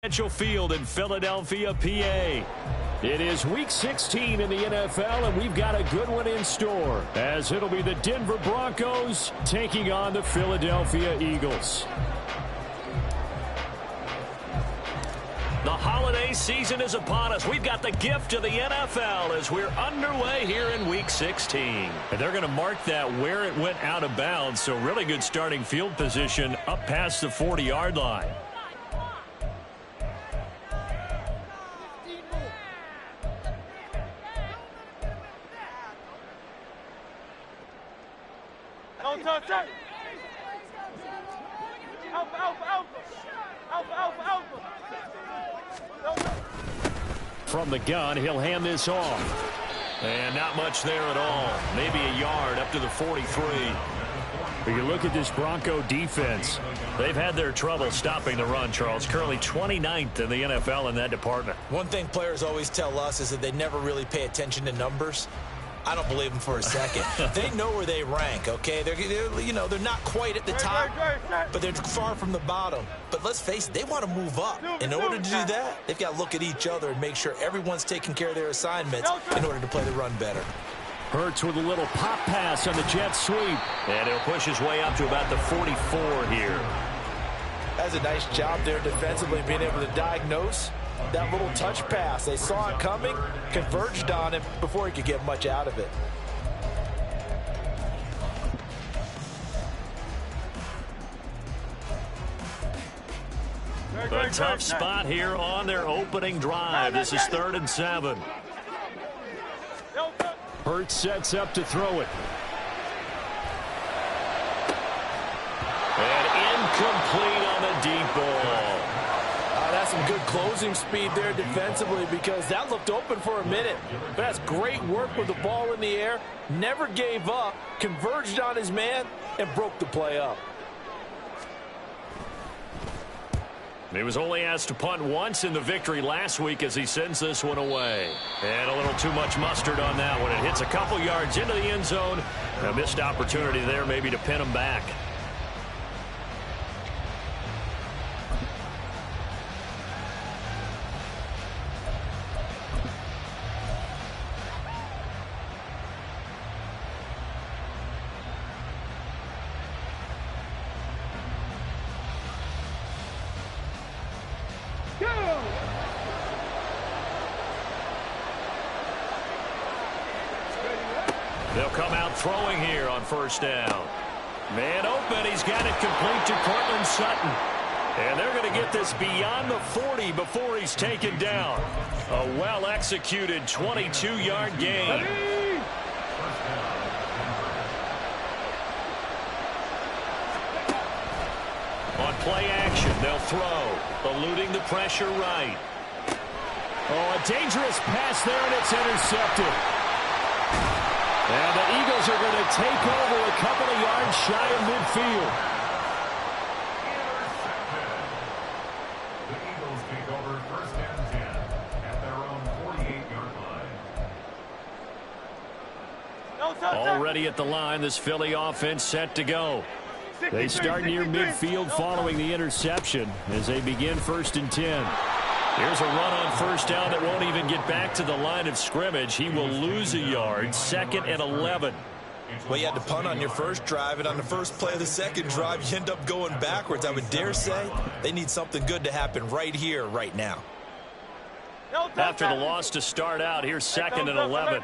Field in Philadelphia, PA. It is Week 16 in the NFL, and we've got a good one in store, as it'll be the Denver Broncos taking on the Philadelphia Eagles. The holiday season is upon us. We've got the gift of the NFL as we're underway here in Week 16. And they're going to mark that where it went out of bounds, so really good starting field position up past the 40-yard line. From the gun, he'll hand this off. And not much there at all. Maybe a yard up to the 43. But you look at this Bronco defense. They've had their trouble stopping the run, Charles. Currently 29th in the NFL in that department. One thing players always tell us is that they never really pay attention to numbers. I don't believe them for a second. They know where they rank, okay? They're not quite at the top, but they're far from the bottom. But let's face it, they want to move up. In order to do that, they've got to look at each other and make sure everyone's taking care of their assignments in order to play the run better. Hurts with a little pop pass on the jet sweep. And he'll push his way up to about the 44 here. That's a nice job there defensively, being able to diagnose that little touch pass. They saw it coming, converged on him before he could get much out of it. A tough spot here on their opening drive. This is 3rd and 7. Hurts sets up to throw it. And incomplete on the deep ball. That's some good closing speed there defensively, because that looked open for a minute. But that's great work with the ball in the air. Never gave up, converged on his man, and broke the play up. He was only asked to punt once in the victory last week as he sends this one away. And a little too much mustard on that one. It hits a couple yards into the end zone. A missed opportunity there maybe to pin him back. They'll come out throwing here on 1st down. Man open. He's got it complete to Courtland Sutton. And they're going to get this beyond the 40 before he's taken down. A well-executed 22-yard gain. On play action, they'll throw. Eluding the pressure right. Oh, a dangerous pass there, and it's intercepted. And the Eagles are going to take over a couple of yards shy of midfield. The Eagles take over 1st and 10 at their own 48-yard line. Already at the line, this Philly offense set to go. They start near midfield following the interception as they begin 1st and 10. Here's a run on 1st down that won't even get back to the line of scrimmage. He will lose a yard. 2nd and 11. Well, you had to punt on your first drive, and on the first play of the second drive, you end up going backwards. I would dare say they need something good to happen right here, right now. After the loss to start out, here's 2nd and 11.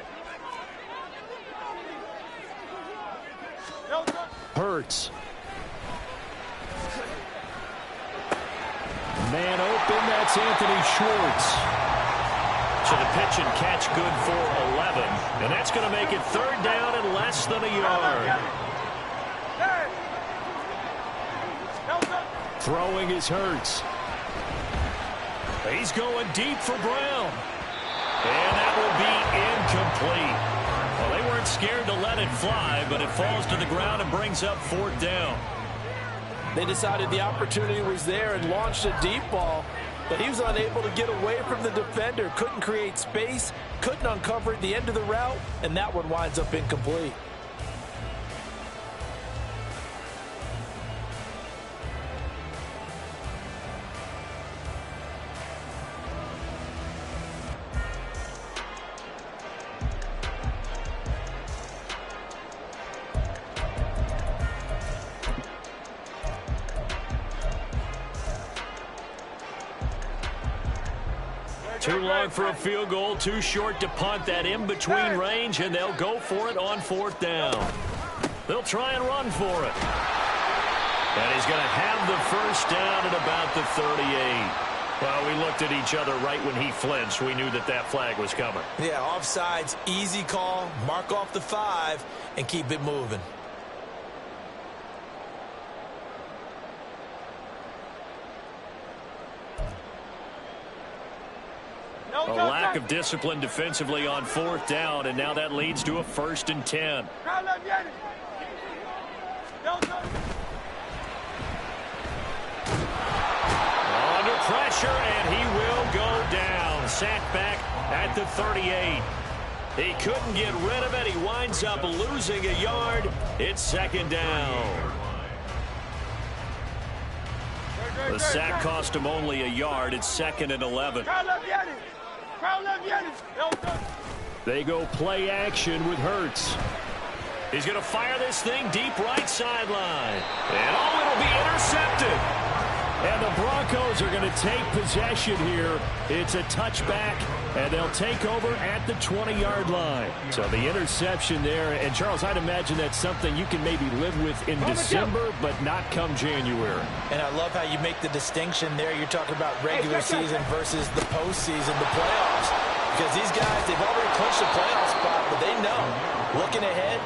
Hurts. Man open, that's Anthony Schwartz. So the pitch and catch good for 11. And that's going to make it 3rd down and less than a yard. Throwing is Hurts. He's going deep for Brown. And that will be incomplete. Well, they weren't scared to let it fly, but it falls to the ground and brings up 4th down. They decided the opportunity was there and launched a deep ball, but he was unable to get away from the defender, couldn't create space, couldn't uncover at the end of the route, and that one winds up incomplete. Too long for a field goal, too short to punt. That in-between range, and they'll go for it on 4th down. They'll try and run for it. And he's going to have the first down at about the 38. Well, we looked at each other right when he flinched. We knew that that flag was coming. Yeah, offsides, easy call. Mark off the 5 and keep it moving. A lack of discipline defensively on 4th down, and now that leads to a 1st and 10. Under pressure, and he will go down. Sacked back at the 38. He couldn't get rid of it. He winds up losing a yard. It's 2nd down. The sack cost him only a yard. It's 2nd and 11. They go play action with Hurts. He's going to fire this thing deep right sideline. And it'll be intercepted. And the Broncos are going to take possession here. It's a touchback, and they'll take over at the 20-yard line. So the interception there. And, Charles, I'd imagine that's something you can maybe live with in December, but not come January. And I love how you make the distinction there. You're talking about regular season versus the postseason, the playoffs. Because these guys, they've already clinched a playoff spot, but they know, looking ahead,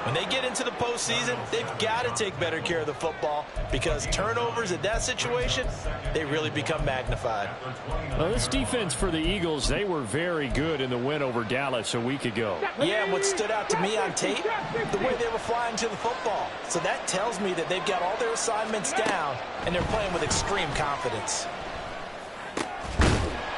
when they get into the postseason, they've got to take better care of the football because turnovers in that situation, they really become magnified. Well, this defense for the Eagles, they were very good in the win over Dallas a week ago. Yeah, and what stood out to me on tape, the way they were flying to the football. So that tells me that they've got all their assignments down, and they're playing with extreme confidence.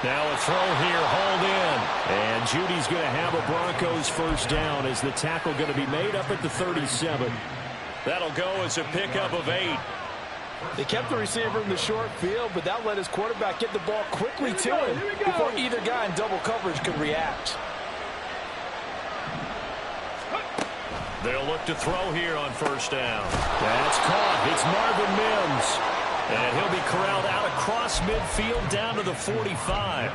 Now a throw here, hauled in. And Judy's going to have a Broncos first down as the tackle going to be made up at the 37. That'll go as a pickup of 8. They kept the receiver in the short field, but that let his quarterback get the ball quickly to him before either guy in double coverage could react. They'll look to throw here on first down. That's caught. It's Marvin Mims. And he'll be corralled out across midfield down to the 45.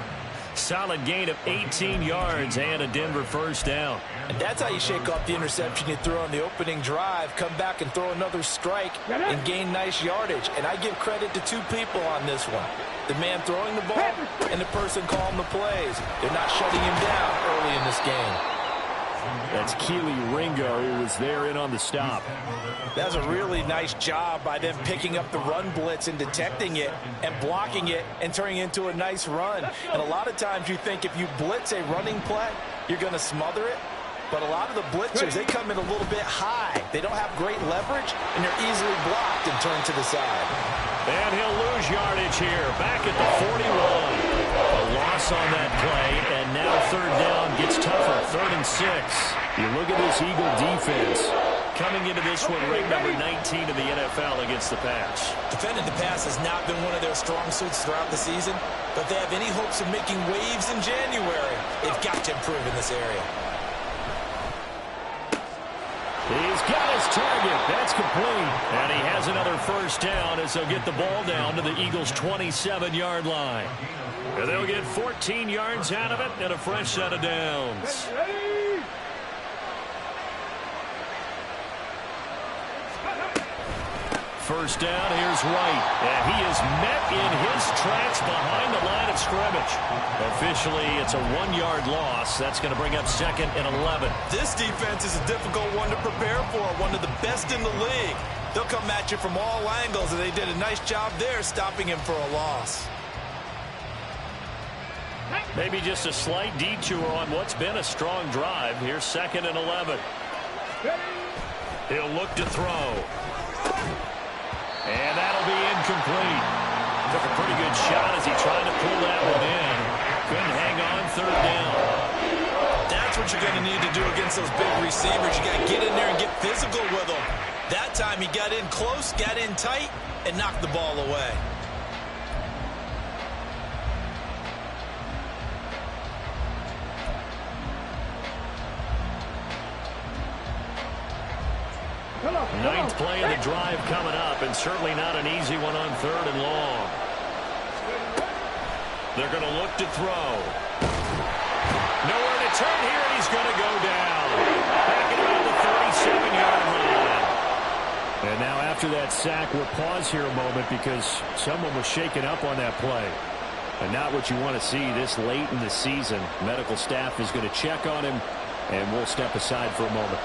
Solid gain of 18 yards and a Denver first down. And that's how you shake off the interception you threw on the opening drive, come back and throw another strike and gain nice yardage. And I give credit to two people on this one. The man throwing the ball and the person calling the plays. They're not shutting him down early in this game. That's Keely Ringo who was there in on the stop. That's a really nice job by them picking up the run blitz and detecting it and blocking it and turning it into a nice run. And a lot of times you think if you blitz a running play, you're going to smother it. But a lot of the blitzers, they come in a little bit high. They don't have great leverage, and they're easily blocked and turned to the side. And he'll lose yardage here, back at the 41. A loss on that play, and now third down gets tougher, 3rd and 6. You look at this Eagle defense. Coming into this one, ranked number 19 in the NFL against the pass. Defending the pass has not been one of their strong suits throughout the season, but if they have any hopes of making waves in January, they've got to improve in this area. He's got his target. That's complete. And he has another first down as they'll get the ball down to the Eagles' 27-yard line. And they'll get 14 yards out of it and a fresh set of downs. First down, here's White. And he is met in his tracks behind the line of scrimmage. Officially, it's a 1-yard loss. That's going to bring up 2nd and 11. This defense is a difficult one to prepare for, one of the best in the league. They'll come at you from all angles, and they did a nice job there stopping him for a loss. Maybe just a slight detour on what's been a strong drive. Here's 2nd and 11. He'll look to throw. And that'll be incomplete. Took a pretty good shot as he tried to pull that one in. Couldn't hang on, 3rd down. That's what you're going to need to do against those big receivers. You got to get in there and get physical with them. That time he got in close, got in tight, and knocked the ball away. Ninth play of the drive coming up, and certainly not an easy one on 3rd and long. They're going to look to throw. Nowhere to turn here, and he's going to go down. Back at about the 37-yard line. And now after that sack, we'll pause here a moment because someone was shaken up on that play. And not what you want to see this late in the season. Medical staff is going to check on him, and we'll step aside for a moment.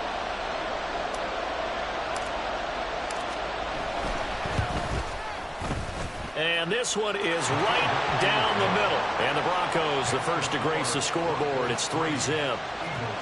And this one is right down the middle. And the Broncos, the first to grace the scoreboard. It's 3-zip.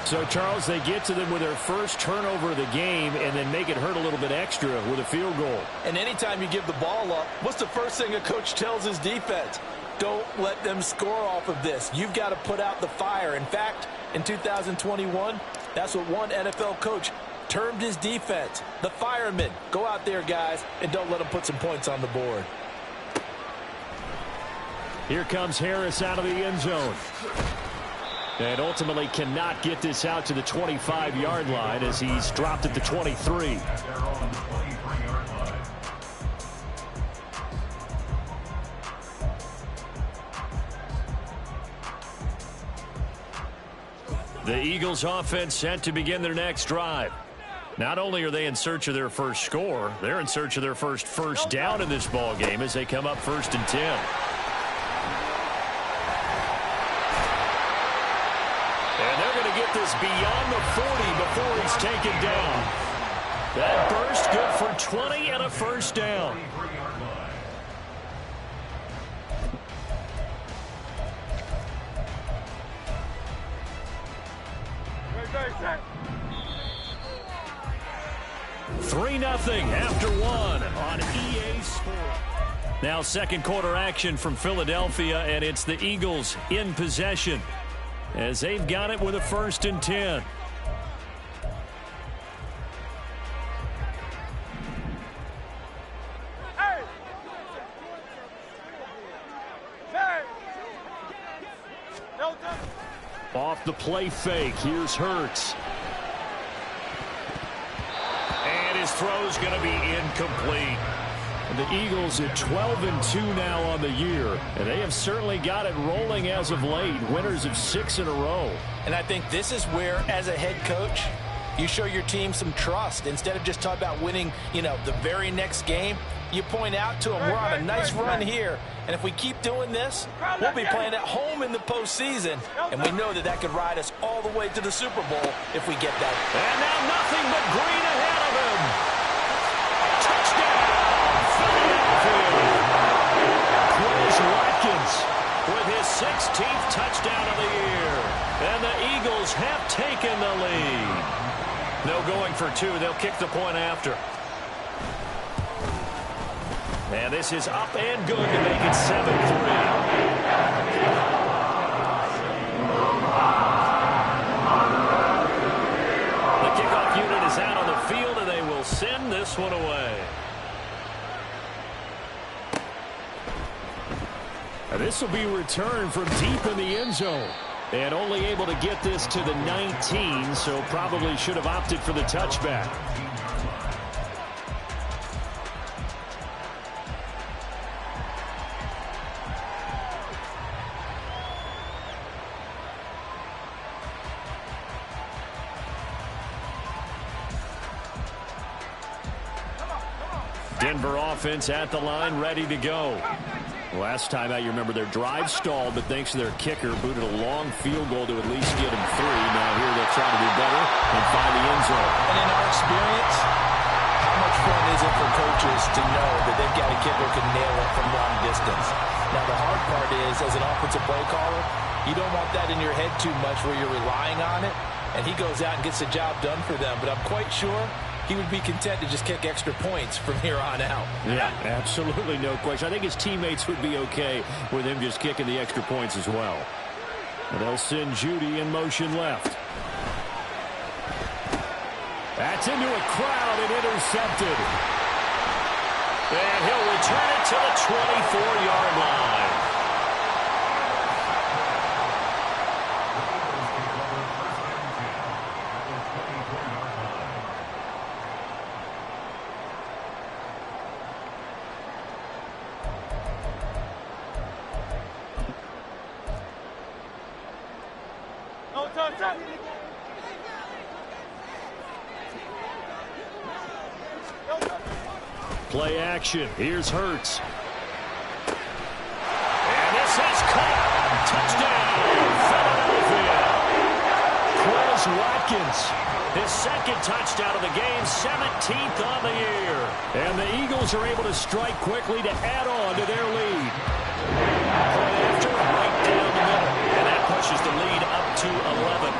So, Charles, they get to them with their first turnover of the game and then make it hurt a little bit extra with a field goal. And anytime you give the ball up, what's the first thing a coach tells his defense? Don't let them score off of this. You've got to put out the fire. In fact, in 2021, that's what one NFL coach termed his defense. The firemen. Go out there, guys, and don't let them put some points on the board. Here comes Harris out of the end zone. And ultimately cannot get this out to the 25-yard line as he's dropped at the 23. The Eagles offense set to begin their next drive. Not only are they in search of their first score, they're in search of their first down in this ball game as they come up 1st and 10. And they're going to get this beyond the 40 before he's taken down. That burst good for 20 and a first down. Three 0 after one on EA Sports. Now second quarter action from Philadelphia, and it's the Eagles in possession as they've got it with a 1st and 10. Off the play fake, here's Hurts. And his throw's going to be incomplete. The Eagles at 12-2 now on the year, and they have certainly got it rolling as of late. Winners of 6 in a row. And I think this is where, as a head coach, you show your team some trust. Instead of just talking about winning, the very next game, you point out to them, we're on a nice run here, and if we keep doing this, we'll be playing at home in the postseason, and we know that could ride us all the way to the Super Bowl if we get that. And now nothing but green ahead of him. Touchdown, Philadelphia. Quez Watkins with his 16th touchdown of the year, and the Eagles have taken the lead. No going for two. They'll kick the point after. And this is up and good to make it 7-3. The kickoff unit is out on the field, and they will send this one away. And this will be returned from deep in the end zone. And only able to get this to the 19, so probably should have opted for the touchback. Denver offense at the line, ready to go. Last time out, you remember their drive stalled, but thanks to their kicker, booted a long field goal to at least get him 3. Now here they'll try to do better and find the end zone. And in our experience, how much fun is it for coaches to know that they've got a kicker who can nail it from long distance? Now the hard part is, as an offensive play caller, you don't want that in your head too much where you're relying on it, and he goes out and gets the job done for them. But I'm quite sure he would be content to just kick extra points from here on out. Yeah, absolutely no question. I think his teammates would be okay with him just kicking the extra points as well. And they'll send Judy in motion left. That's into a crowd and intercepted. And he'll return it to the 24-yard line. Play action. Here's Hurts. And this is caught. Touchdown, Philadelphia. Quez Watkins, his second touchdown of the game, 17th on the year. And the Eagles are able to strike quickly to add on to their lead. After right down the middle. And that pushes the lead up to 11.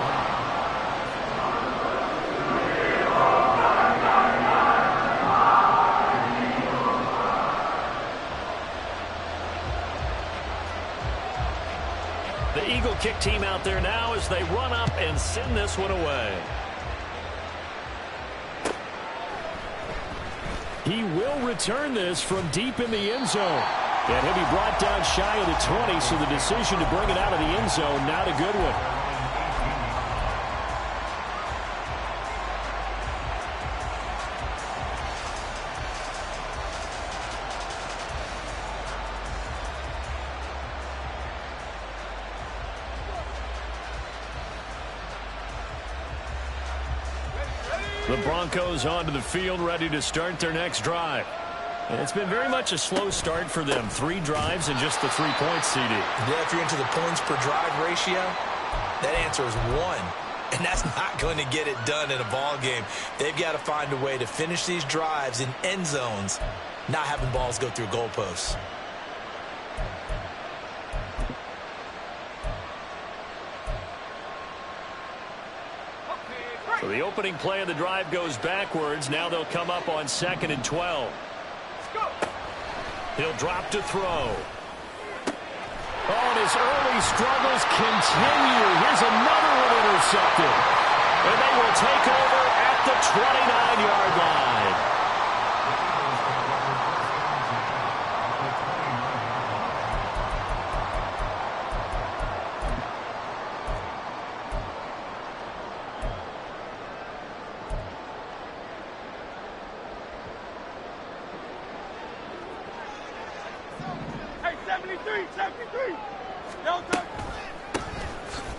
The Eagle kick team out there now as they run up and send this one away. He will return this from deep in the end zone. And he'll be brought down shy of the 20, so the decision to bring it out of the end zone, not a good one. The Broncos onto the field, ready to start their next drive. And it's been very much a slow start for them. 3 drives and just the 3 points, CD. Yeah, if you're into the points per drive ratio, that answer is 1. And that's not going to get it done in a ball game. They've got to find a way to finish these drives in end zones, not having balls go through goalposts. So the opening play of the drive goes backwards. Now they'll come up on 2nd and 12. He'll drop to throw. Oh, and his early struggles continue. Here's another one intercepted. And they will take over at the 29-yard line.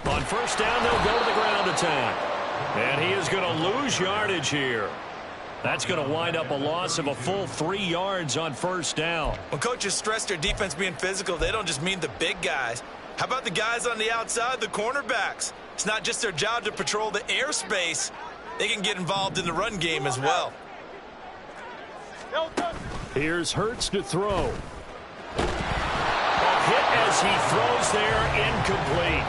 On first down, they'll go to the ground attack. And he is going to lose yardage here. That's going to wind up a loss of a full 3 yards on first down. When coaches stress their defense being physical, they don't just mean the big guys. How about the guys on the outside, the cornerbacks? It's not just their job to patrol the airspace. They can get involved in the run game as well. Here's Hurts to throw. A hit as he throws there, incomplete.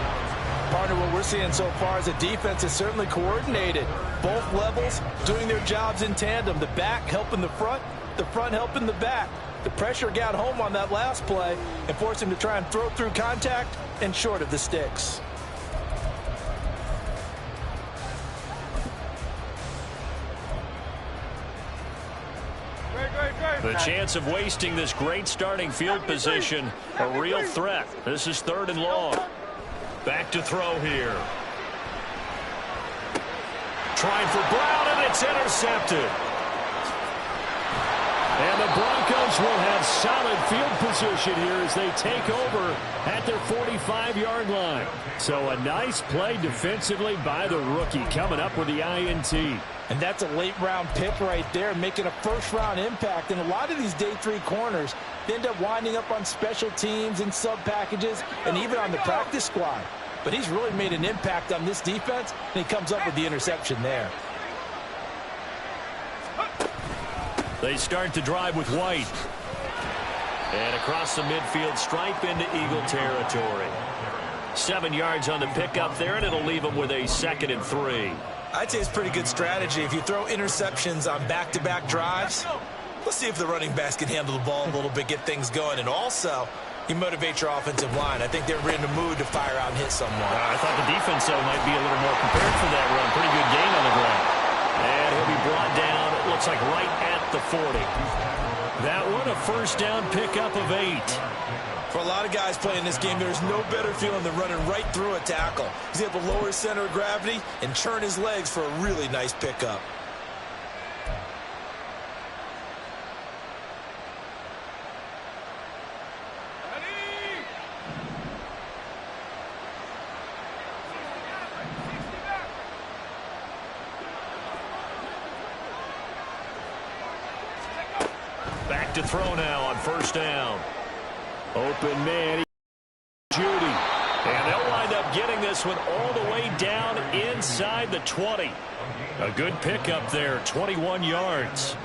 Partner, what we're seeing so far is the defense is certainly coordinated. Both levels doing their jobs in tandem. The back helping the front helping the back. The pressure got home on that last play and forced him to try and throw through contact and short of the sticks. The chance of wasting this great starting field position, a real threat. This is 3rd and long. Back to throw here. Trying for Brown, and it's intercepted. And the Broncos will have solid field position here as they take over at their 45-yard line. So a nice play defensively by the rookie, coming up with the INT. And that's a late-round pick right there, making a first-round impact. And a lot of these day 3 corners end up winding up on special teams and sub-packages and even on the practice squad. But he's really made an impact on this defense, and he comes up with the interception there. They start to drive with White. And across the midfield stripe into Eagle territory. 7 yards on the pickup there, and it'll leave them with a 2nd and 3. I'd say it's pretty good strategy. If you throw interceptions on back-to-back drives, let's see if the running backs can handle the ball a little bit, get things going. And also, you motivate your offensive line. I think they're in the mood to fire out and hit someone. I thought the defense, though, might be a little more prepared for that run. Pretty good gain on the ground. And he'll be brought down, it looks like right at the 40. That one, a first down pickup of 8. For a lot of guys playing this game, there's no better feeling than running right through a tackle. He's able to lower his center of gravity and churn his legs for a really nice pickup. back to throw now on first down. Open man, Judy. And they'll wind up getting this one all the way down inside the 20. A good pickup there, 21 yards.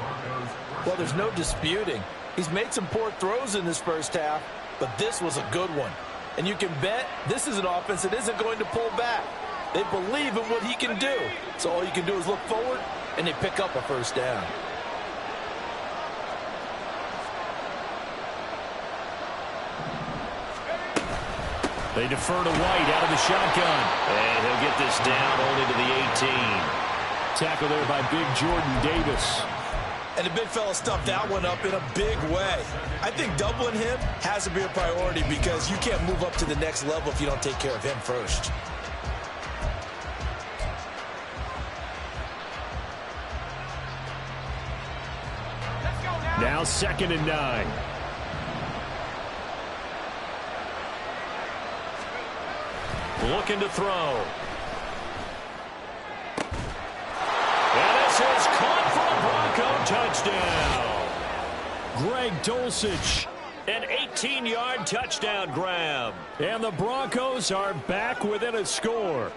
Well, there's no disputing. He's made some poor throws in this first half, but this was a good one. And you can bet this is an offense that isn't going to pull back. They believe in what he can do. So all you can do is look forward, and they pick up a first down. They defer to White out of the shotgun. And he'll get this down only to the 18. Tackle there by big Jordan Davis. And the big fella stuffed that one up in a big way. I think doubling him has to be a priority because you can't move up to the next level if you don't take care of him first. Now 2nd and 9. Looking to throw. And this is caught for a Bronco touchdown. Greg Dulcich, an 18-yard touchdown grab. And the Broncos are back within a score.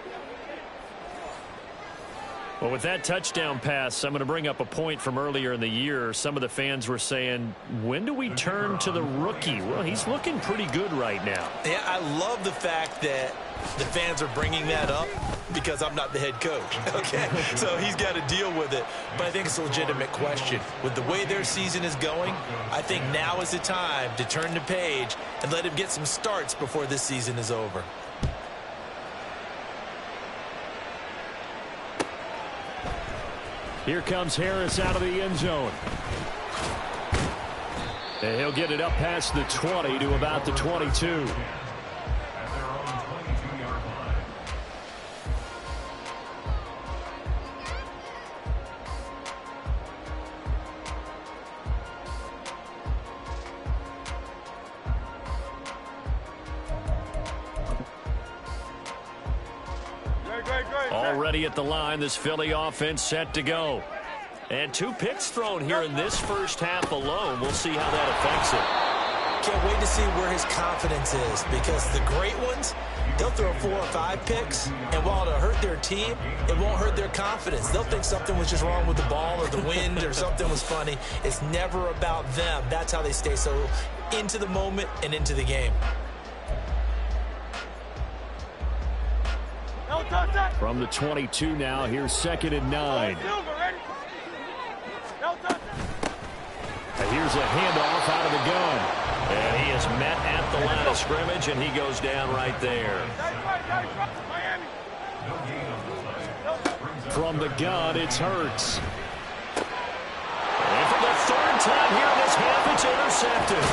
Well, with that touchdown pass, I'm going to bring up a point from earlier in the year. Some of the fans were saying, when do we turn to the rookie? Well, he's looking pretty good right now. Yeah, I love the fact that the fans are bringing that up because I'm not the head coach, okay? So he's got to deal with it. But I think it's a legitimate question. With the way their season is going, I think now is the time to turn the page and let him get some starts before this season is over. Here comes Harris out of the end zone. And he'll get it up past the 20 to about the 22. Already at the line, this Philly offense set to go. And 2 picks thrown here in this first half alone. We'll see how that affects it. Can't wait to see where his confidence is because the great ones, they'll throw 4 or 5 picks, and while it'll hurt their team, it won't hurt their confidence. They'll think something was just wrong with the ball or the wind or something was funny. It's never about them. That's how they stay so into the moment and into the game. From the 22 now, here's 2nd and 9. And here's a handoff out of the gun. And he is met at the line of scrimmage, and he goes down right there. From the gun, it's Hurts. And for the 3rd time here in this half, it's intercepted.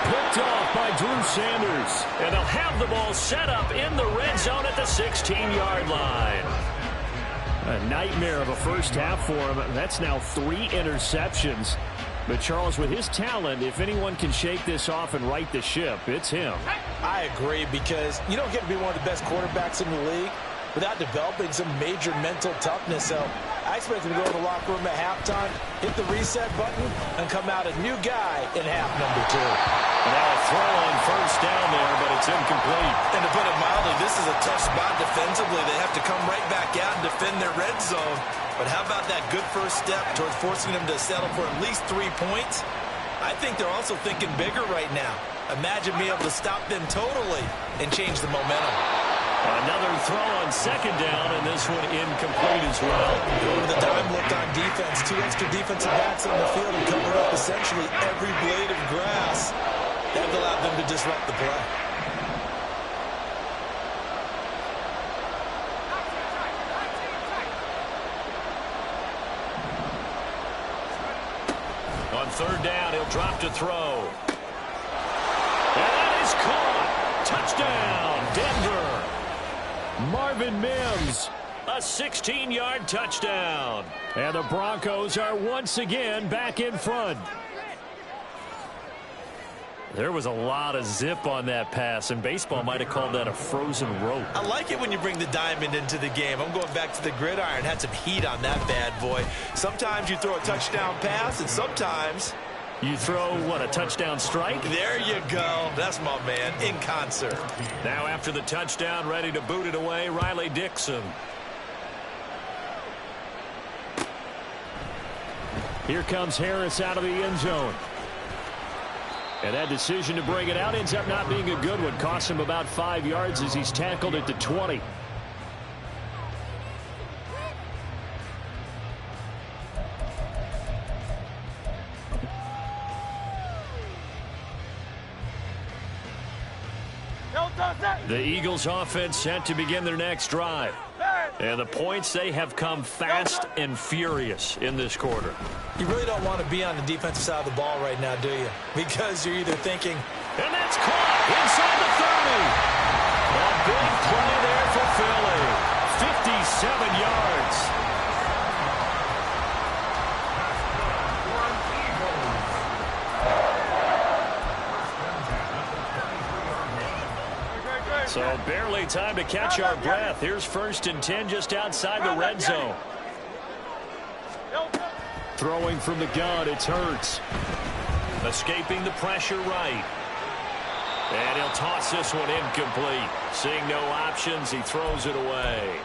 Picked off by Drew Sanders. And they'll have the ball set up in the red zone at the 16-yard line. A nightmare of a first half for him. That's now 3 interceptions. But, Charles, with his talent, if anyone can shake this off and right the ship, it's him. I agree because you don't get to be one of the best quarterbacks in the league without developing some major mental toughness. So I expect him to go in the locker room at halftime, hit the reset button, and come out a new guy in half number 2. Now a throw on first down there, but it's incomplete. And to put it mildly, this is a tough spot defensively. They have to come right back out and defend their red zone. But how about that good first step towards forcing them to settle for at least 3 points? I think they're also thinking bigger right now. Imagine being able to stop them totally and change the momentum. Another throw on 2nd down, and this one incomplete as well. Over the dime look on defense. 2 extra defensive backs on the field and covered up essentially every blade of grass. That allowed them to disrupt the play. On 3rd down, he'll drop to throw. And that is caught. Touchdown, Denver. Marvin Mims, a 16-yard touchdown. And the Broncos are once again back in front. There was a lot of zip on that pass, and baseball might have called that a frozen rope. I like it when you bring the diamond into the game. I'm going back to the gridiron. Had some heat on that bad boy. Sometimes you throw a touchdown pass, and sometimes You throw, what, a touchdown strike? There you go. That's my man, in concert. Now after the touchdown, ready to boot it away, Riley Dixon. Here comes Harris out of the end zone. And that decision to bring it out ends up not being a good one. Costs him about 5 yards as he's tackled at the 20. The Eagles offense set to begin their next drive. And the points, they have come fast and furious in this quarter. You really don't want to be on the defensive side of the ball right now, do you? Because you're either thinking, and that's caught inside the 30. A big play there for Philly. 57 yards. So barely time to catch our breath. Here's 1st and 10 just outside the red zone. Throwing from the gun, it's Hurts. Escaping the pressure right. And he'll toss this one incomplete. Seeing no options, he throws it away.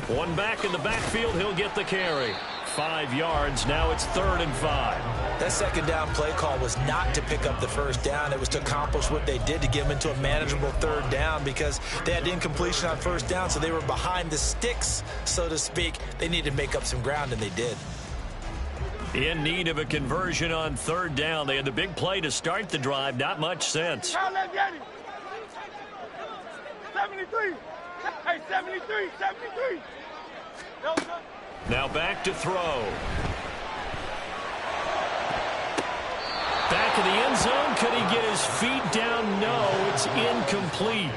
One back in the backfield, he'll get the carry. 5 yards, now it's 3rd and 5. That second down play call was not to pick up the first down. It was to accomplish what they did, to get them into a manageable 3rd down, because they had incompletion on 1st down, so they were behind the sticks, so to speak. They needed to make up some ground, and they did. In need of a conversion on 3rd down. They had the big play to start the drive. Not much sense. 73. Hey, 73. Now back to throw. Back in the end zone. Could he get his feet down? No, it's incomplete.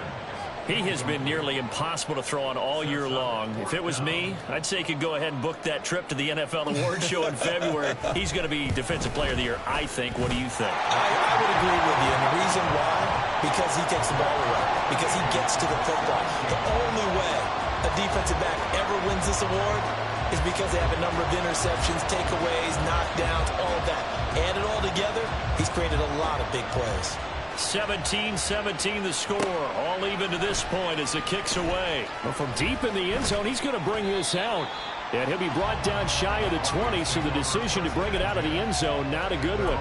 He has been nearly impossible to throw on all year long. If it was me, I'd say he could go ahead and book that trip to the NFL Awards show in February. He's going to be Defensive Player of the Year, I think. What do you think? I would agree with you. And the reason why? Because he takes the ball away. Because he gets to the football. The only way a defensive back ever wins this award is because they have a number of interceptions, takeaways, knockdowns, all of that. Add it all together, he's created a lot of big plays. 17-17 the score. All even to this point as the kick's away. Well, from deep in the end zone, he's going to bring this out. And he'll be brought down shy of the 20, so the decision to bring it out of the end zone, not a good one.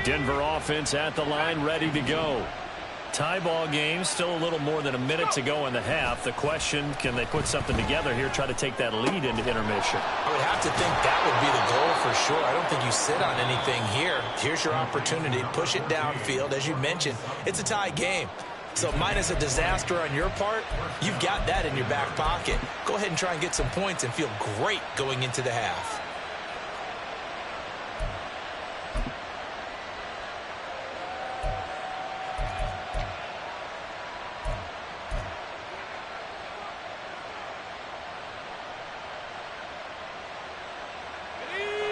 Denver offense at the line, ready to go. Tie ball game, still a little more than a minute to go in the half. The question, can they put something together here, try to take that lead into intermission? I would have to think that would be the goal for sure. I don't think you sit on anything here. Here's your opportunity. Push it downfield. As you mentioned, it's a tie game. So minus a disaster on your part, you've got that in your back pocket. Go ahead and try and get some points and feel great going into the half.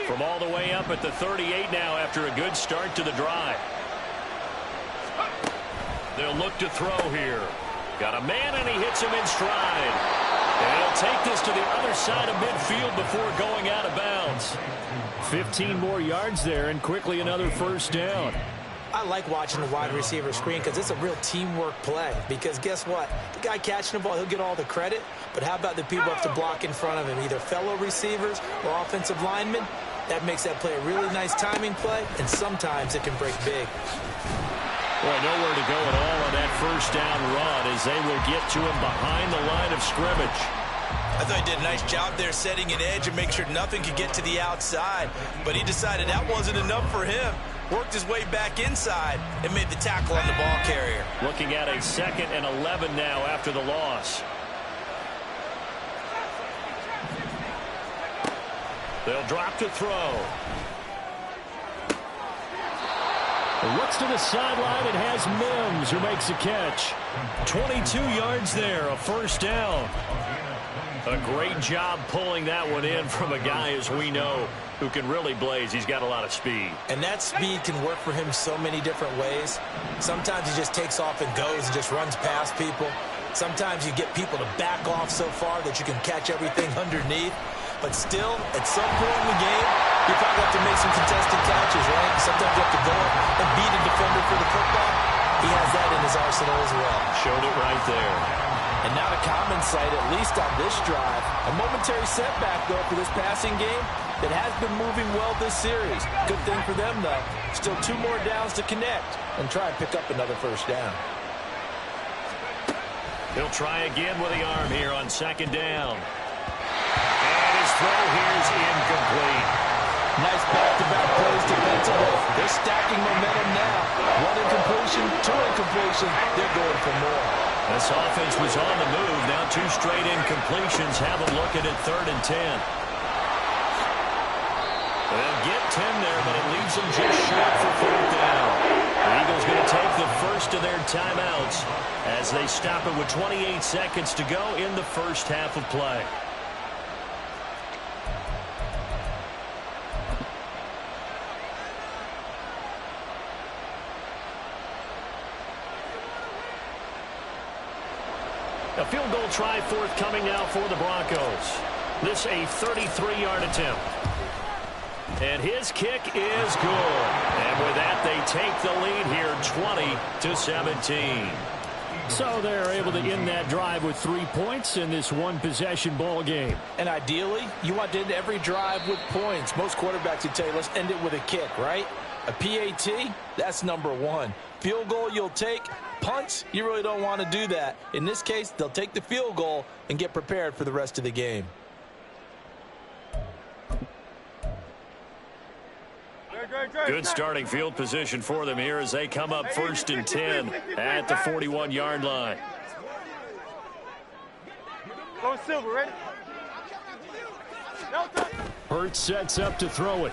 From all the way up at the 38 now after a good start to the drive. They'll look to throw here. Got a man, and he hits him in stride. And he'll take this to the other side of midfield before going out of bounds. 15 more yards there, and quickly another 1st down. I like watching the wide receiver screen because it's a real teamwork play. Because guess what? The guy catching the ball, he'll get all the credit. But how about the people up to block in front of him, either fellow receivers or offensive linemen? That makes that play a really nice timing play, and sometimes it can break big. Well, nowhere to go at all on that 1st down run as they will get to him behind the line of scrimmage. I thought he did a nice job there setting an edge and make sure nothing could get to the outside. But he decided that wasn't enough for him. Worked his way back inside and made the tackle on the ball carrier. Looking at a 2nd and 11 now after the loss. They'll drop to throw. Looks to the sideline and has Mims, who makes a catch. 22 yards there, a first down. A great job pulling that one in from a guy, as we know, who can really blaze. He's got a lot of speed. And that speed can work for him so many different ways. Sometimes he just takes off and goes and just runs past people. Sometimes you get people to back off so far that you can catch everything underneath. But still, at some point in the game, you probably have to make some contested catches, right? Sometimes you have to go up and beat a defender for the football. He has that in his arsenal as well. Showed it right there. And not a common sight, at least on this drive. A momentary setback, though, for this passing game that has been moving well this series. Good thing for them, though. Still 2 more downs to connect and try and pick up another first down. He'll try again with the arm here on second down. And his throw here is incomplete. Nice back-to-back plays defensively. They're stacking momentum now. 1 incompletion, 2 incompletion. They're going for more. This offense was on the move. Now 2 straight incompletions have them looking at 3rd and 10. They'll get 10 there, but it leaves them just short for 4th down. The Eagles going to take the first of their timeouts as they stop it with 28 seconds to go in the first half of play. A field goal try forthcoming now for the Broncos. This a 33-yard attempt. And his kick is good. And with that, they take the lead here 20-17. So they're able to end that drive with 3 points in this one-possession ball game. And ideally, you want to end every drive with points. Most quarterbacks would tell you, let's end it with a kick, right? A PAT, that's number 1. Field goal you'll take. Punts, you really don't want to do that. In this case, they'll take the field goal and get prepared for the rest of the game. Good starting field position for them here as they come up 1st and 10 at the 41-yard line. Go Silver, ready? Hurts sets up to throw it.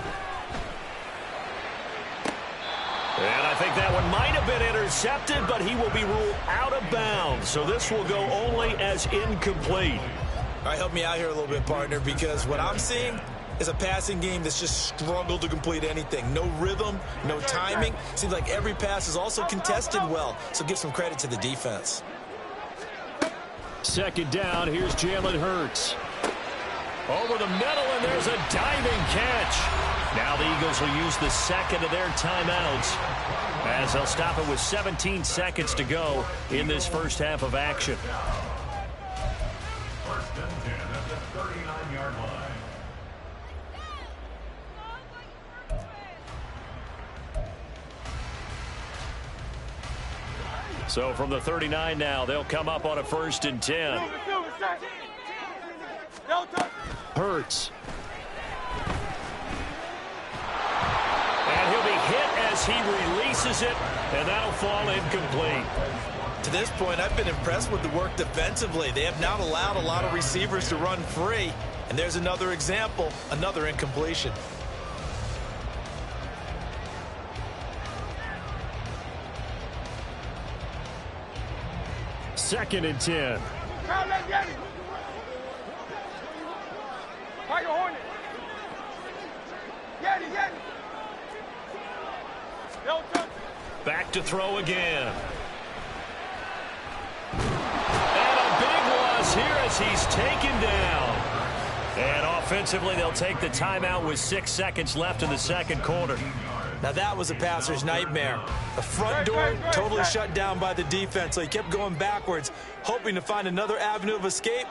And I think that one might have been intercepted, but he will be ruled out of bounds. So this will go only as incomplete. All right, help me out here a little bit, partner, because what I'm seeing is a passing game that's just struggled to complete anything. No rhythm, no timing. Seems like every pass is also contested well, so give some credit to the defense. 2nd down, here's Jalen Hurts. Over the middle, and there's a diving catch. Now the Eagles will use the 2nd of their timeouts as they'll stop it with 17 seconds to go in this first half of action. 1st and 10 at the 39-yard line. So from the 39 now, they'll come up on a 1st and 10. Hurts. And he'll be hit as he releases it, and that'll fall incomplete. To this point, I've been impressed with the work defensively. They have not allowed a lot of receivers to run free. And there's another example, another incompletion. Second and 10. Back to throw again. And a big loss here as he's taken down. And offensively, they'll take the timeout with 6 seconds left in the 2nd quarter. Now that was a passer's nightmare. The front door totally shut down by the defense, so he kept going backwards, hoping to find another avenue of escape.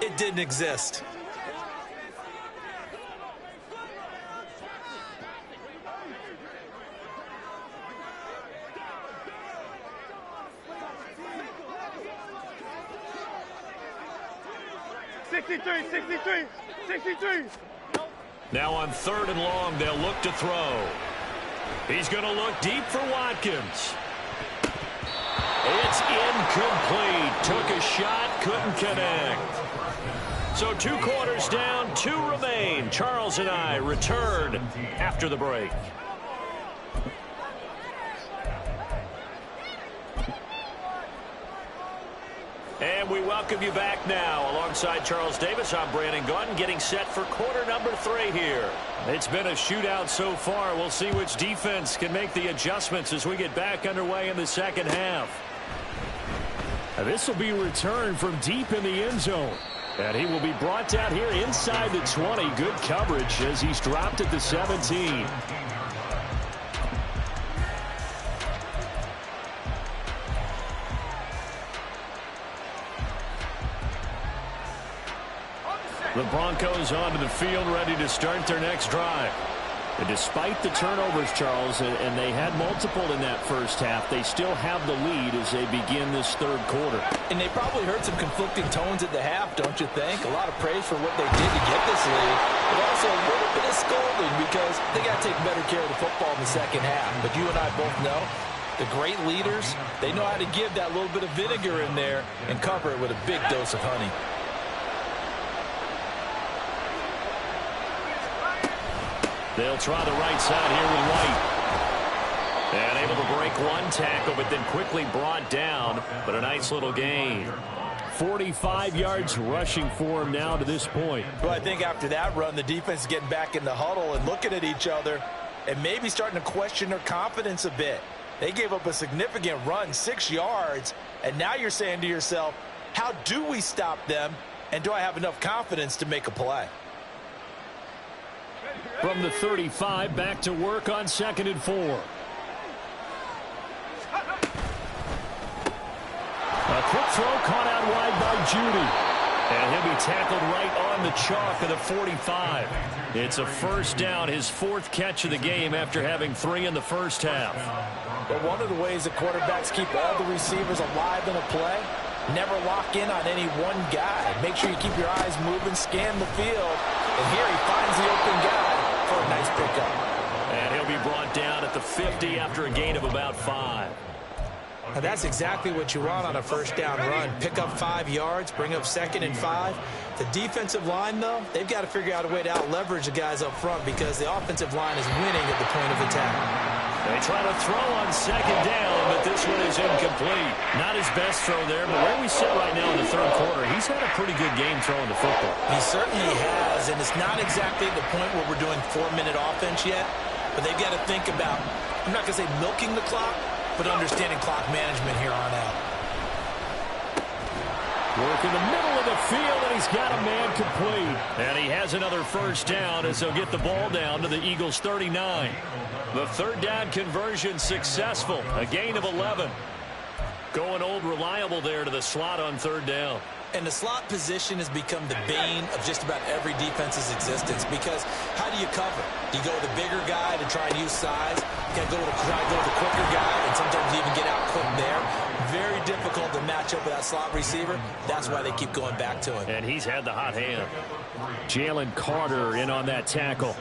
It didn't exist. Now on 3rd and long, they'll look to throw. He's going to look deep for Watkins. It's incomplete. Took a shot, couldn't connect. So 2 quarters down, 2 remain. Charles and I return after the break. And we welcome you back now. Alongside Charles Davis, I'm Brandon Gaudin, getting set for quarter number 3 here. It's been a shootout so far. We'll see which defense can make the adjustments as we get back underway in the second half. And this will be a return from deep in the end zone. And he will be brought down here inside the 20. Good coverage as he's dropped at the 17. The Broncos onto the field, ready to start their next drive. And despite the turnovers, Charles, and they had multiple in that first half, they still have the lead as they begin this third quarter. And they probably heard some conflicting tones at the half, don't you think? A lot of praise for what they did to get this lead, but also a little bit of scolding because they got to take better care of the football in the second half. But you and I both know the great leaders, they know how to give that little bit of vinegar in there and cover it with a big dose of honey. They'll try the right side here with White. And able to break one tackle, but then quickly brought down. But a nice little gain. 45 yards rushing for him now to this point. Well, I think after that run, the defense is getting back in the huddle and looking at each other and maybe starting to question their confidence a bit. They gave up a significant run, 6 yards, and now you're saying to yourself, how do we stop them, and do I have enough confidence to make a play? From the 35, back to work on 2nd and 4. A quick throw caught out wide by Judy. And he'll be tackled right on the chalk of the 45. It's a first down, his 4th catch of the game after having 3 in the first half. But one of the ways that quarterbacks keep all the receivers alive in a play, never lock in on any one guy. Make sure you keep your eyes moving, scan the field. And here he finds the open guy for a nice pickup. And he'll be brought down at the 50 after a gain of about 5. Now that's exactly what you want on a first down run. Pick up 5 yards, bring up 2nd and 5. The defensive line, though, they've got to figure out a way to out-leverage the guys up front because the offensive line is winning at the point of attack. They try to throw on 2nd down, but this one is incomplete. Not his best throw there, but where we sit right now in the third quarter, he's had a pretty good game throwing the football. He certainly has, and it's not exactly the point where we're doing 4-minute offense yet, but they've got to think about, I'm not going to say milking the clock, but understanding clock management here on out. Work in the middle of the field, and he's got a man complete. And he has another first down as they'll get the ball down to the Eagles' 39. The third down conversion successful. A gain of 11. Going old reliable there to the slot on third down. And the slot position has become the bane of just about every defense's existence because how do you cover? Do you go with a bigger guy to try and use size? You got to try to go with a quicker guy and sometimes even get out quick there. Very difficult to match up with that slot receiver. That's why they keep going back to him. And he's had the hot hand. Jalen Carter in on that tackle.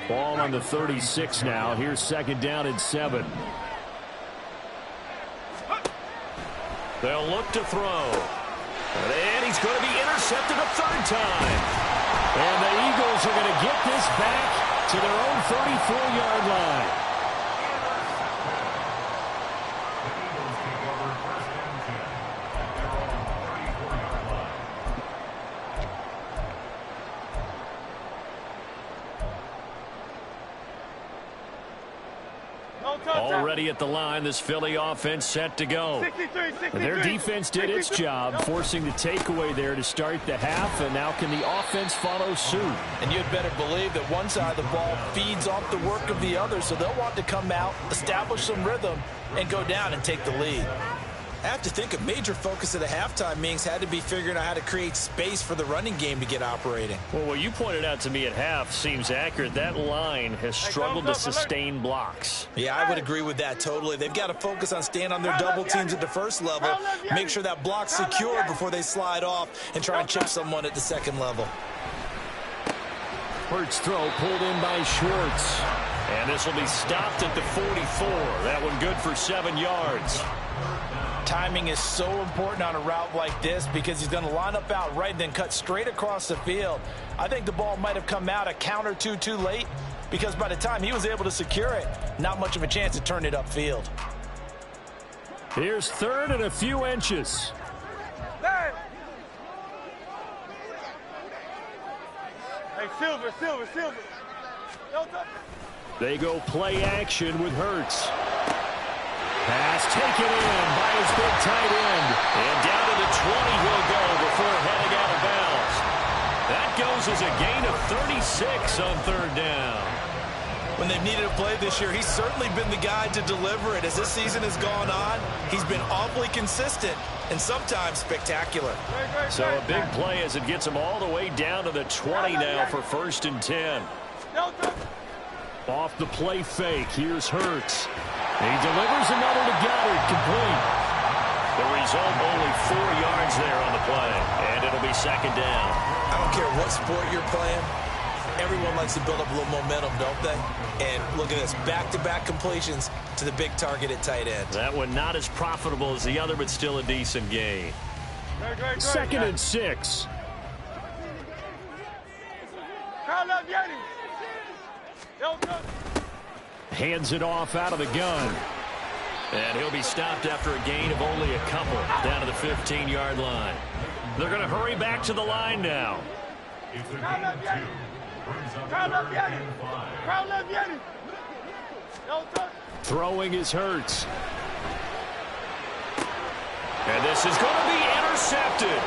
Ball on the 36 now. Here's 2nd down and 7. They'll look to throw. And he's going to be intercepted a 3rd time. And the Eagles are going to get this back to their own 34-yard line. Already at the line, this Philly offense set to go. 63. And their defense did its job, forcing the takeaway there to start the half, and now can the offense follow suit? And you'd better believe that one side of the ball feeds off the work of the other, so they'll want to come out, establish some rhythm, and go down and take the lead. I have to think a major focus of the halftime meetings had to be figuring out how to create space for the running game to get operating. Well, what you pointed out to me at half seems accurate. That line has struggled to sustain blocks. Yeah, I would agree with that totally. They've got to focus on staying on their double teams at the first level, make sure that block's secure before they slide off and try and chip someone at the second level. Hurts throw pulled in by Schwartz. And this will be stopped at the 44. That one good for 7 yards. Timing is so important on a route like this because he's going to line up out right and then cut straight across the field. I think the ball might have come out a count or two too late because by the time he was able to secure it, not much of a chance to turn it upfield. Here's 3rd and a few inches. Silver. They go play action with Hurts. Pass taken in by his big tight end. And down to the 20 he'll go before heading out of bounds. That goes as a gain of 36 on third down. When they've needed a play this year, he's certainly been the guy to deliver it. As this season has gone on, he's been awfully consistent and sometimes spectacular. So a big play as it gets him all the way down to the 20 now for 1st and 10. Off the play fake, here's Hurts. He delivers another to Goddard, complete. The result, only 4 yards there on the play, and it'll be 2nd down. I don't care what sport you're playing. Everyone likes to build up a little momentum, don't they? And look at this, back-to-back completions to the big target at tight end. That one not as profitable as the other, but still a decent gain. 2nd and 6. Hands it off out of the gun. And he'll be stopped after a gain of only a couple down to the 15-yard line. They're going to hurry back to the line now. It's a gain of 2. Brings up 3rd and 5. Throwing is Hurts. And this is going to be intercepted.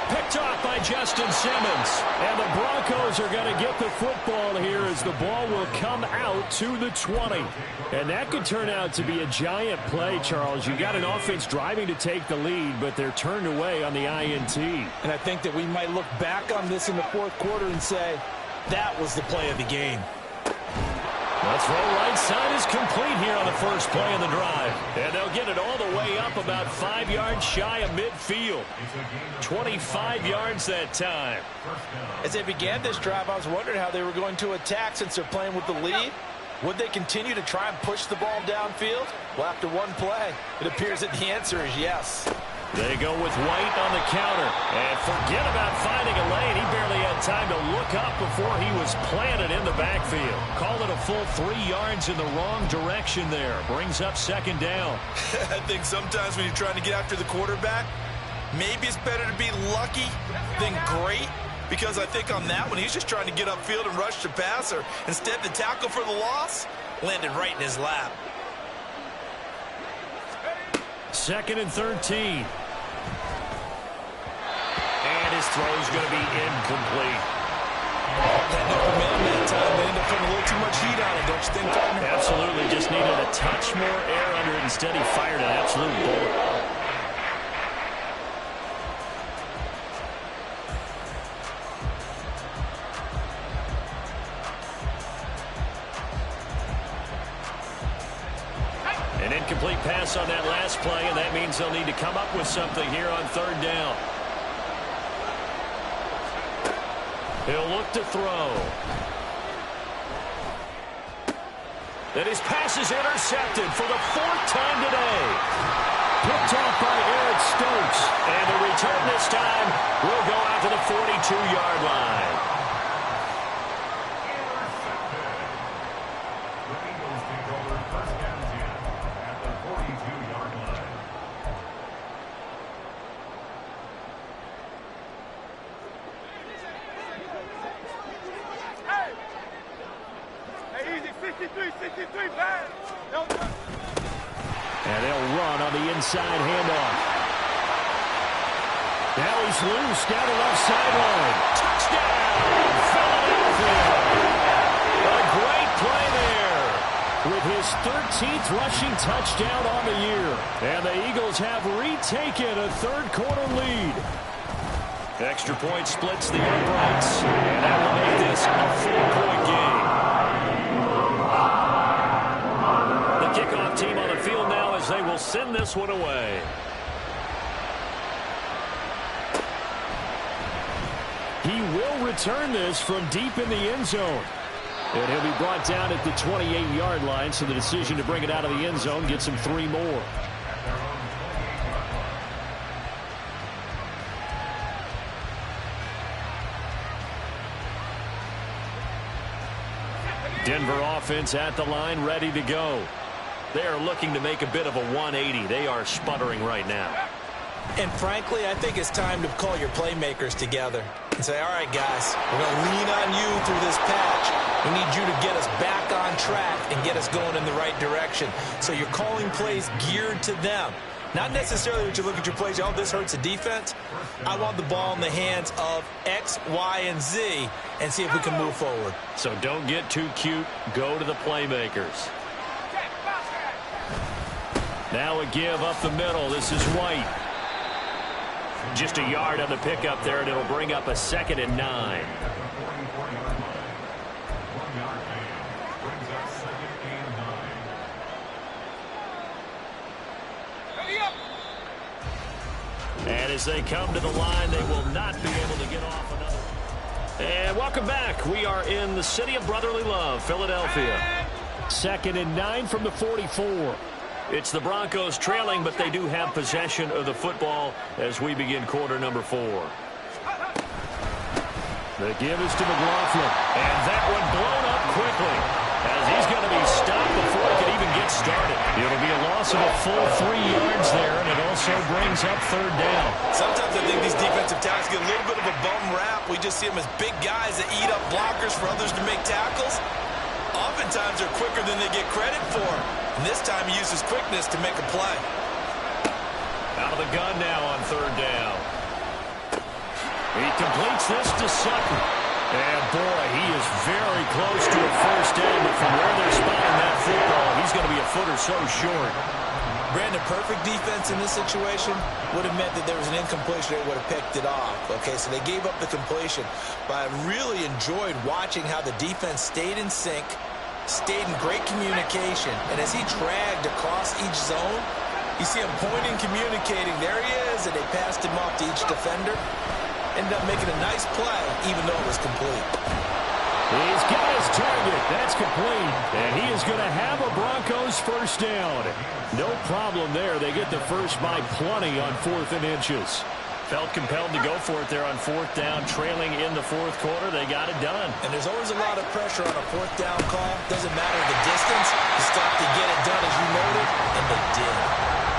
Picked off by Justin Simmons. And the Broncos are going to get the football here as the ball will come out to the 20. And that could turn out to be a giant play, Charles. You got an offense driving to take the lead, but they're turned away on the INT. And I think that we might look back on this in the 4th quarter and say, that was the play of the game. The throw right side is complete here on the first play of the drive. And they'll get it all the way up about 5 yards shy of midfield. 25 yards that time. As they began this drive, I was wondering how they were going to attack since they're playing with the lead. Would they continue to try and push the ball downfield? Well, after one play, it appears that the answer is yes. They go with White on the counter. And forget about finding a lane. He barely had time to look up before he was planted in the backfield. Call it a full 3 yards in the wrong direction there. Brings up 2nd down. I think sometimes when you're trying to get after the quarterback, maybe it's better to be lucky than great. Because I think on that one, he's just trying to get upfield and rush the passer. Instead, the tackle for the loss landed right in his lap. 2nd and 13. And his throw's going to be incomplete. Had no momentum that time. They ended up putting a little too much heat on it, don't you think, partner? Absolutely. Just needed a touch more air under it. Instead, he fired an absolute bullet. An incomplete pass on that last play, and that means they'll need to come up with something here on 3rd down. He'll look to throw. And his pass is intercepted for the 4th time today. Picked off by Eric Stokes. And the return this time will go out to the 42-yard line. And they'll run on the inside handoff. Now he's loose down the left sideline. Touchdown, Philadelphia. A great play there with his 13th rushing touchdown on the year. And the Eagles have retaken a 3rd quarter lead. Extra point splits the uprights, and that will make this a 4-point game. The kickoff team on the field now as they will send this one away. He will return this from deep in the end zone. And he'll be brought down at the 28-yard line, so the decision to bring it out of the end zone gets him 3 more. Denver offense at the line, ready to go. They are looking to make a bit of a 180. They are sputtering right now. And frankly, I think it's time to call your playmakers together. and say, all right, guys, we're going to lean on you through this patch. We need you to get us back on track and get us going in the right direction. So you're calling plays geared to them. Not necessarily that you look at your plays, oh, this hurts the defense. I want the ball in the hands of X, Y, and Z and see if we can move forward. So don't get too cute. Go to the playmakers. Now a give up the middle. This is White. Just a yard on the pickup there, and it'll bring up a 2nd and 9. And as they come to the line, they will not be able to get off another. And welcome back. We are in the city of brotherly love, Philadelphia. 2nd and 9 from the 44. It's the Broncos trailing, but they do have possession of the football as we begin quarter number 4. The give is to McLaughlin, and that one blown up quickly as he's going to be stopped before he can even get started. It'll be a loss of a full 3 yards there, and it also brings up 3rd down. Sometimes I think these defensive tackles get a little bit of a bum rap. We just see them as big guys that eat up blockers for others to make tackles. Oftentimes they're quicker than they get credit for. And this time he uses quickness to make a play. Out of the gun now on 3rd down. He completes this to Sutton. And boy, he is very close to a 1st down, but from where they're spotting that football, he's going to be a foot or so short. Brandon, perfect defense in this situation would have meant that there was an incompletion. They would have picked it off. Okay, so they gave up the completion. But I really enjoyed watching how the defense stayed in sync, stayed in great communication. And as he dragged across each zone, you see him pointing, communicating. There he is, and they passed him off to each defender. Ended up making a nice play, even though it was complete. He's got his target. That's complete. And he is going to have a Broncos 1st down. No problem there. They get the first by plenty on 4th and inches. Felt compelled to go for it there on 4th down, trailing in the 4th quarter. They got it done. And there's always a lot of pressure on a 4th down call. Doesn't matter the distance. You stop to get it done as you noted, and they did.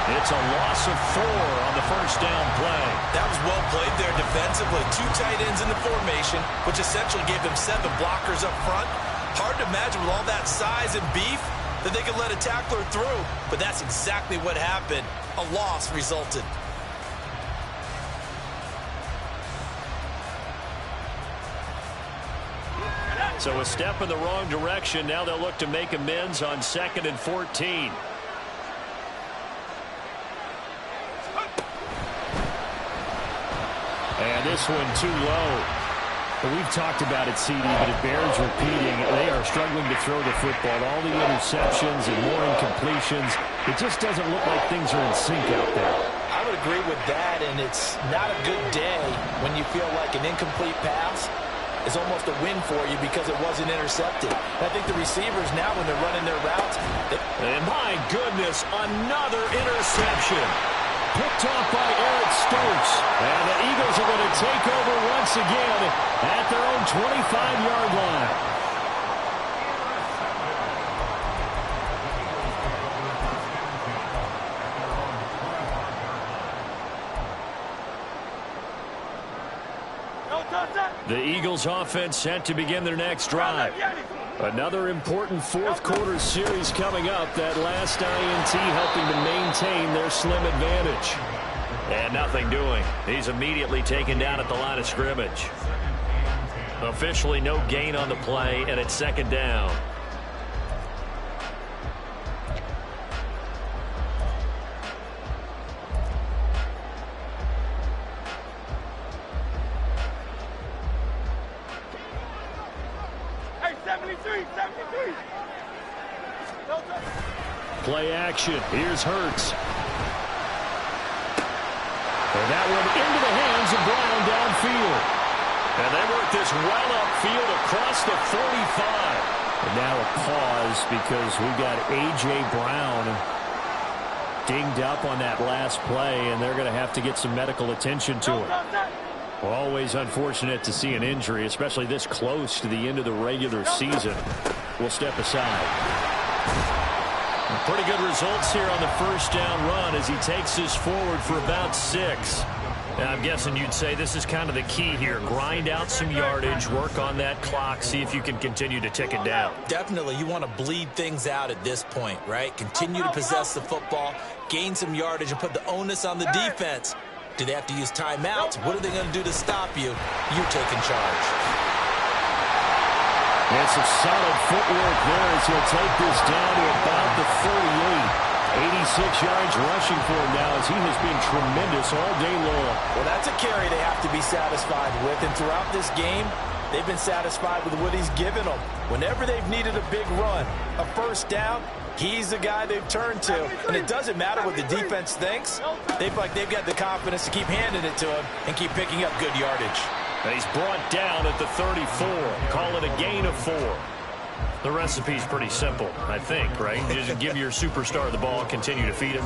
It's a loss of 4 on the 1st down play. That was well played there defensively. 2 tight ends in the formation, which essentially gave them 7 blockers up front. Hard to imagine with all that size and beef that they could let a tackler through. But that's exactly what happened. A loss resulted. So a step in the wrong direction. Now they'll look to make amends on 2nd and 14. And this one too low. But we've talked about it, CD, but it bears repeating. They are struggling to throw the football. All the interceptions and more incompletions. It just doesn't look like things are in sync out there. I would agree with that, and it's not a good day when you feel like an incomplete pass is almost a win for you because it wasn't intercepted. I think the receivers now, when they're running their routes... And my goodness, another interception. Picked off by Eric Stokes. And the Eagles are going to take over once again at their own 25-yard line. The Eagles offense set to begin their next drive. Another important 4th quarter series coming up. That last INT helping to maintain their slim advantage. And nothing doing. He's immediately taken down at the line of scrimmage. Officially no gain on the play, and it's 2nd down. Play action. Here's Hurts. And that one into the hands of Brown downfield. And they work this well upfield across the 45. And now a pause because we got A.J. Brown dinged up on that last play, and they're going to have to get some medical attention to him. Always unfortunate to see an injury, especially this close to the end of the regular season. We'll step aside. Pretty good results here on the 1st down run as he takes this forward for about 6. And I'm guessing you'd say this is kind of the key here. Grind out some yardage, work on that clock, see if you can continue to tick it down. Definitely, you want to bleed things out at this point, right? Continue to possess the football, gain some yardage, and put the onus on the defense. Do they have to use timeouts? What are they going to do to stop you? You're taking charge. And some solid footwork there as he'll take this down to about the 38. 86 yards rushing for him now as he has been tremendous all day long. Well, that's a carry they have to be satisfied with. And throughout this game, they've been satisfied with what he's given them. Whenever they've needed a big run, a first down, he's the guy they've turned to. And it doesn't matter what the defense thinks. They've got the confidence to keep handing it to him and keep picking up good yardage. And he's brought down at the 34. Call it a gain of 4. The recipe's pretty simple, I think, right? Just give your superstar the ball, continue to feed him.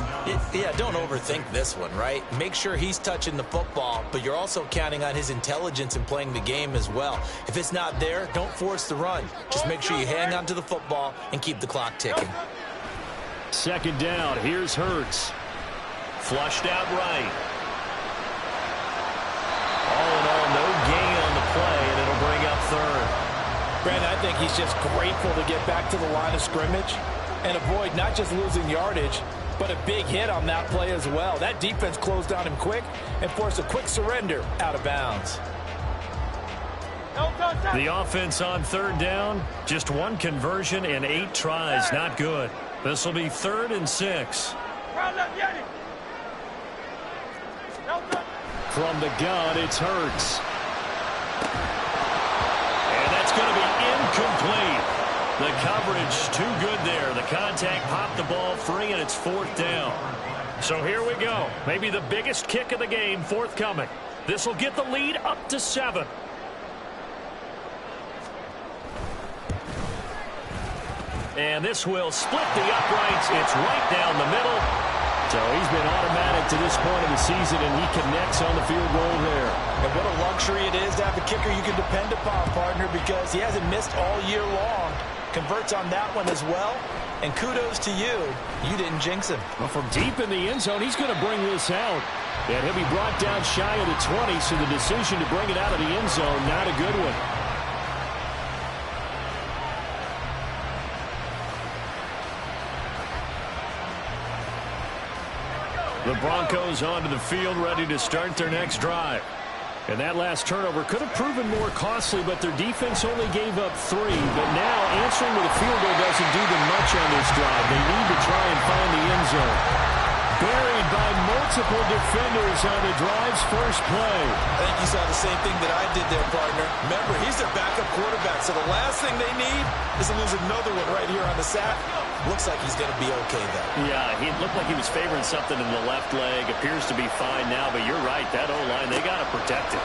Yeah, don't overthink this one, right? Make sure he's touching the football, but you're also counting on his intelligence in playing the game as well. If it's not there, don't force the run. Just make sure you hang on to the football and keep the clock ticking. Second down, here's Hurts. Flushed out right. All in all, no gain on the play, and it'll bring up third. Brandon, I think he's just grateful to get back to the line of scrimmage and avoid not just losing yardage, but a big hit on that play as well. That defense closed on him quick and forced a quick surrender out of bounds. The offense on third down, just one conversion and 8 tries. Not good. This will be 3rd and 6. From the gun, it's Hurts. Going to be incomplete. The coverage too good there. The contact popped the ball free, and it's 4th down. So here we go. Maybe the biggest kick of the game forthcoming. This will get the lead up to 7. And this will split the uprights. It's right down the middle. So he's been automatic to this point of the season, and he connects on the field goal there. And what a luxury it is to have a kicker you can depend upon, partner, because he hasn't missed all year long. Converts on that one as well. And kudos to you. You didn't jinx him. Well, from deep in the end zone, he's going to bring this out. And he'll be brought down shy of the 20, so the decision to bring it out of the end zone, not a good one. The Broncos onto the field, ready to start their next drive. And that last turnover could have proven more costly, but their defense only gave up 3. But now, answering with a field goal doesn't do them much on this drive. They need to try and find the end zone. Buried by multiple defenders on the drive's first play. I think you saw the same thing that I did there, partner. Remember, he's their backup quarterback, so the last thing they need is to lose another one right here on the sack. Looks like he's going to be okay, though. Yeah, he looked like he was favoring something in the left leg. Appears to be fine now, but you're right. That O-line, they got to protect it.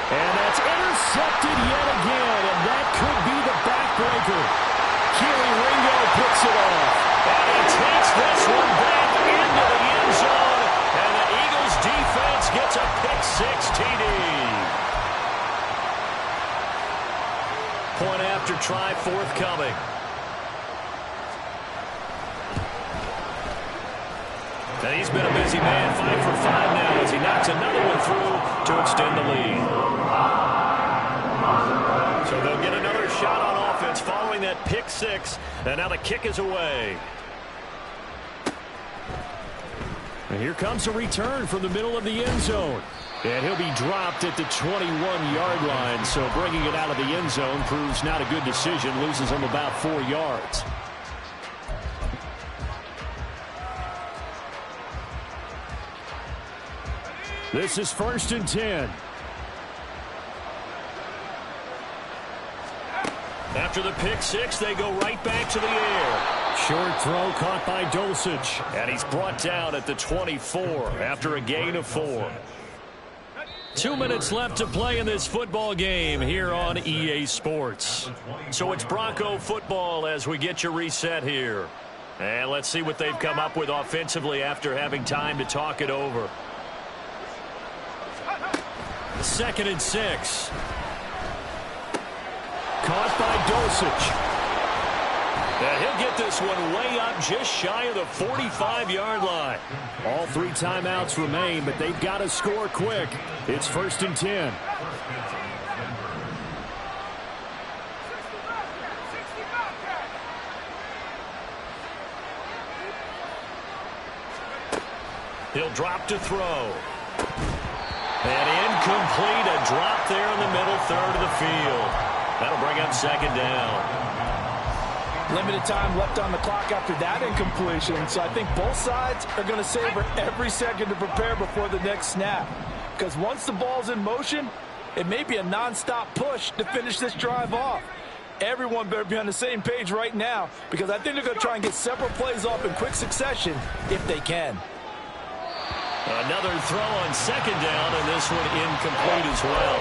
And that's intercepted yet again, and that could be the backbreaker. Keely Ringo puts it off. And he takes this one back into the end zone, and the Eagles defense gets a pick-6 TD. Point after try forthcoming. And he's been a busy man, 5 for 5 now as he knocks another one through to extend the lead. So they'll get another shot on offense following that pick-6, and now the kick is away. And here comes a return from the middle of the end zone. And he'll be dropped at the 21-yard line, so bringing it out of the end zone proves not a good decision, loses him about 4 yards. This is 1st and 10. After the pick-6, they go right back to the air. Short throw caught by Dulcich. And he's brought down at the 24 after a gain of 4. 2 minutes left to play in this football game here on EA Sports. So it's Bronco football as we get your reset here. And let's see what they've come up with offensively after having time to talk it over. 2nd and 6. Caught by Dulcich. And he'll get this one way up just shy of the 45-yard line. All 3 timeouts remain, but they've got to score quick. It's 1st and 10. He'll drop to throw. And incomplete, a drop there in the middle third of the field. That'll bring up 2nd down. Limited time left on the clock after that incompletion, so I think both sides are going to savor every second to prepare before the next snap. Because once the ball's in motion, it may be a nonstop push to finish this drive off. Everyone better be on the same page right now, because I think they're going to try and get several plays off in quick succession if they can. Another throw on 2nd down, and this one incomplete as well.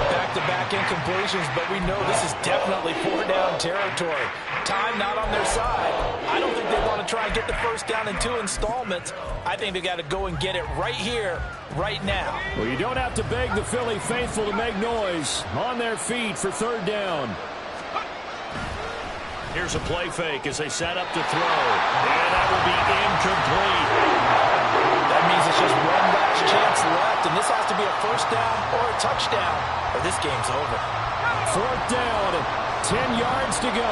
Back-to-back incompletions, but we know this is definitely 4-down territory. Time not on their side. I don't think they want to try and get the 1st down in 2 installments. I think they got to go and get it right here, right now. Well, you don't have to beg the Philly faithful to make noise. On their feet for 3rd down. Here's a play fake as they set up to throw. And that will be incomplete. That means it's just one last chance left, and this has to be a 1st down or a touchdown, or this game's over. 4th down, 10 yards to go.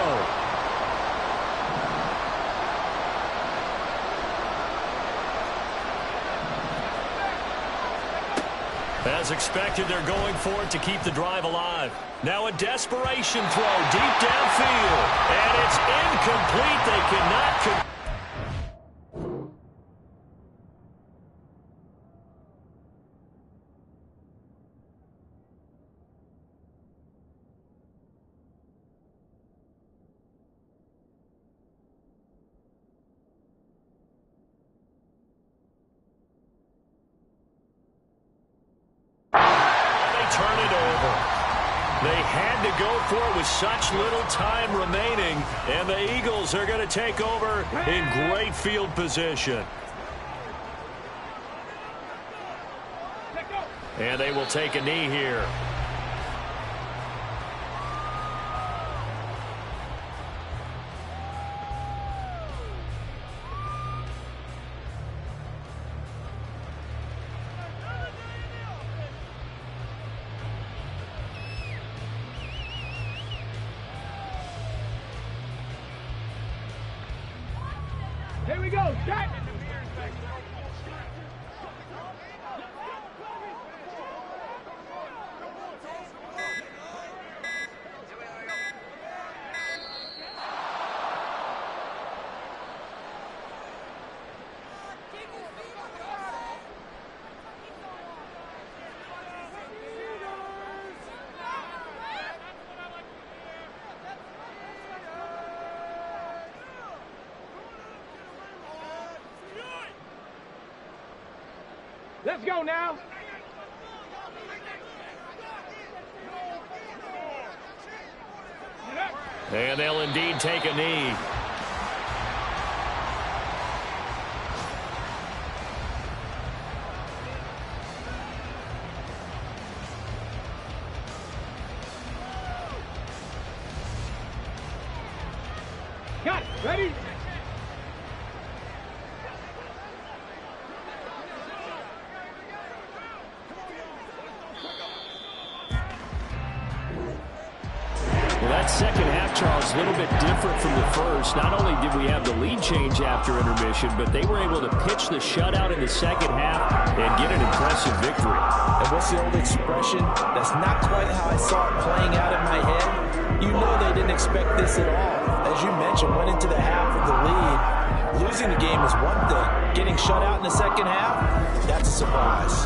As expected, they're going for it to keep the drive alive. Now a desperation throw deep downfield, and it's incomplete. They cannot turn it over. They had to go for it with such little time remaining, and the Eagles are going to take over in great field position. And they will take a knee here. Here we go. Jack. Let's go now. And they'll indeed take a knee. Got it. Ready? That second half, Charles, a little bit different from the first. Not only did we have the lead change after intermission, but they were able to pitch the shutout in the second half and get an impressive victory. And what's the old expression? That's not quite how I saw it playing out in my head. You know they didn't expect this at all. As you mentioned, went into the half with the lead. Losing the game is one thing. Getting shut out in the second half, that's a surprise.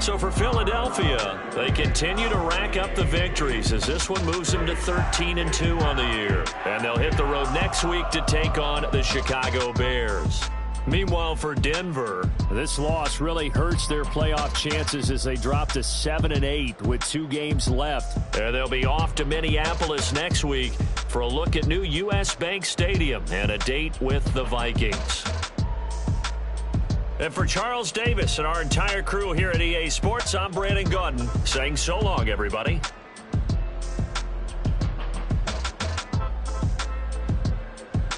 So for Philadelphia, they continue to rack up the victories as this one moves them to 13-2 on the year. And they'll hit the road next week to take on the Chicago Bears. Meanwhile, for Denver, this loss really hurts their playoff chances as they drop to 7-8 with 2 games left. And they'll be off to Minneapolis next week for a look at new U.S. Bank Stadium and a date with the Vikings. And for Charles Davis and our entire crew here at EA Sports, I'm Brandon Gaudin saying so long, everybody.